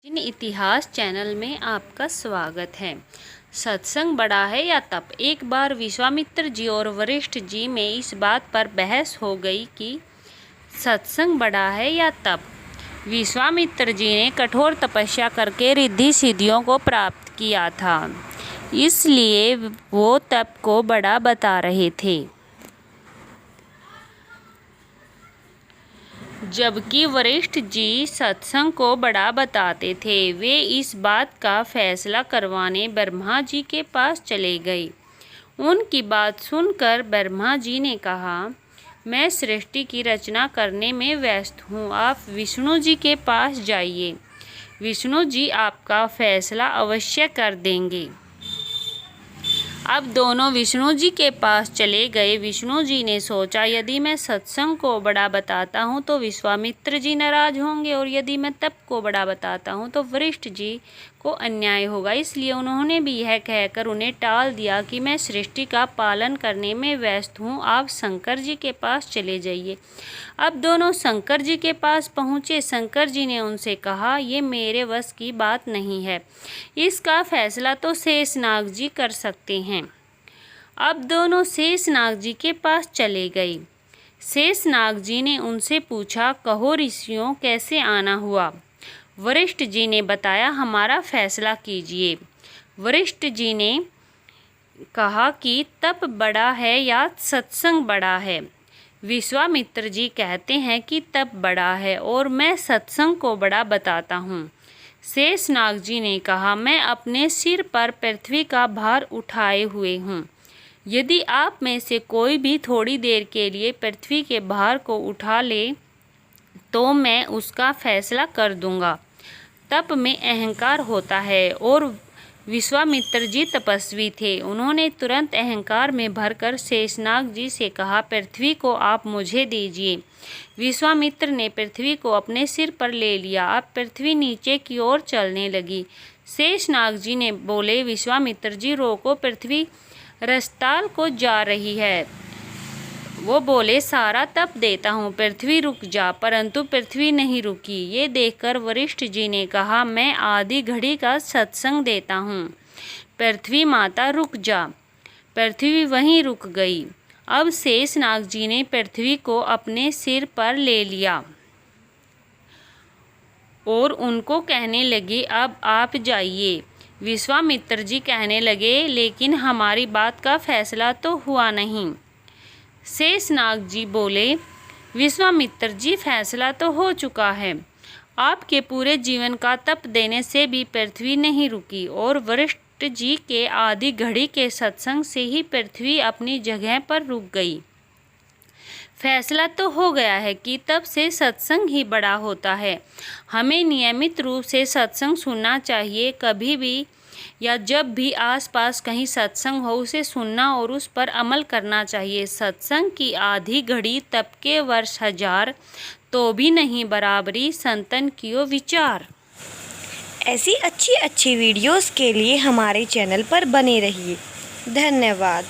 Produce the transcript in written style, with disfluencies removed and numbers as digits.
इन इतिहास चैनल में आपका स्वागत है। सत्संग बड़ा है या तप? एक बार विश्वामित्र जी और वशिष्ठ जी में इस बात पर बहस हो गई कि सत्संग बड़ा है या तप। विश्वामित्र जी ने कठोर तपस्या करके रिद्धि सिद्धियों को प्राप्त किया था, इसलिए वो तप को बड़ा बता रहे थे, जबकि वशिष्ठ जी सत्संग को बड़ा बताते थे। वे इस बात का फैसला करवाने ब्रह्मा जी के पास चले गए। उनकी बात सुनकर ब्रह्मा जी ने कहा, मैं सृष्टि की रचना करने में व्यस्त हूँ, आप विष्णु जी के पास जाइए। विष्णु जी आपका फैसला अवश्य कर देंगे। अब दोनों विष्णु जी के पास चले गए। विष्णु जी ने सोचा, यदि मैं सत्संग को बड़ा बताता हूँ तो विश्वामित्र जी नाराज होंगे, और यदि मैं तप को बड़ा बताता हूँ तो वशिष्ठ जी को अन्याय होगा। इसलिए उन्होंने भी यह कहकर उन्हें टाल दिया कि मैं सृष्टि का पालन करने में व्यस्त हूँ, आप शंकर जी के पास चले जाइए। अब दोनों शंकर जी के पास पहुँचे। शंकर जी ने उनसे कहा, ये मेरे वश की बात नहीं है, इसका फैसला तो शेषनाग जी कर सकते हैं। अब दोनों शेषनाग जी के पास चले गए। शेषनाग जी ने उनसे पूछा, कहो ऋषियों, कैसे आना हुआ? वशिष्ठ जी ने बताया, हमारा फैसला कीजिए। वशिष्ठ जी ने कहा कि तप बड़ा है या सत्संग बड़ा है? विश्वामित्र जी कहते हैं कि तप बड़ा है और मैं सत्संग को बड़ा बताता हूँ। शेषनाग जी ने कहा, मैं अपने सिर पर पृथ्वी का भार उठाए हुए हूँ। यदि आप में से कोई भी थोड़ी देर के लिए पृथ्वी के भार को उठा ले तो मैं उसका फैसला कर दूंगा। तप में अहंकार होता है और विश्वामित्र जी तपस्वी थे। उन्होंने तुरंत अहंकार में भरकर शेषनाग जी से कहा, पृथ्वी को आप मुझे दीजिए। विश्वामित्र ने पृथ्वी को अपने सिर पर ले लिया। अब पृथ्वी नीचे की ओर चलने लगी। शेषनाग जी ने बोले, विश्वामित्र जी रोको, पृथ्वी रसताल को जा रही है। वो बोले, सारा तप देता हूँ, पृथ्वी रुक जा, परंतु पृथ्वी नहीं रुकी। ये देखकर वशिष्ठ जी ने कहा, मैं आधी घड़ी का सत्संग देता हूँ, पृथ्वी माता रुक जा। पृथ्वी वहीं रुक गई। अब शेषनाग जी ने पृथ्वी को अपने सिर पर ले लिया और उनको कहने लगे, अब आप जाइए। विश्वामित्र जी कहने लगे, लेकिन हमारी बात का फैसला तो हुआ नहीं। शेषनाग जी बोले, विश्वामित्र जी, फैसला तो हो चुका है। आपके पूरे जीवन का तप देने से भी पृथ्वी नहीं रुकी और वशिष्ठ जी के आधी घड़ी के सत्संग से ही पृथ्वी अपनी जगह पर रुक गई। फैसला तो हो गया है कि तप से सत्संग ही बड़ा होता है। हमें नियमित रूप से सत्संग सुनना चाहिए। कभी भी या जब भी आसपास कहीं सत्संग हो, उसे सुनना और उस पर अमल करना चाहिए। सत्संग की आधी घड़ी तप के वर्ष हजार, तो भी नहीं बराबरी संतन कियो विचार। ऐसी अच्छी वीडियोस के लिए हमारे चैनल पर बने रहिए। धन्यवाद।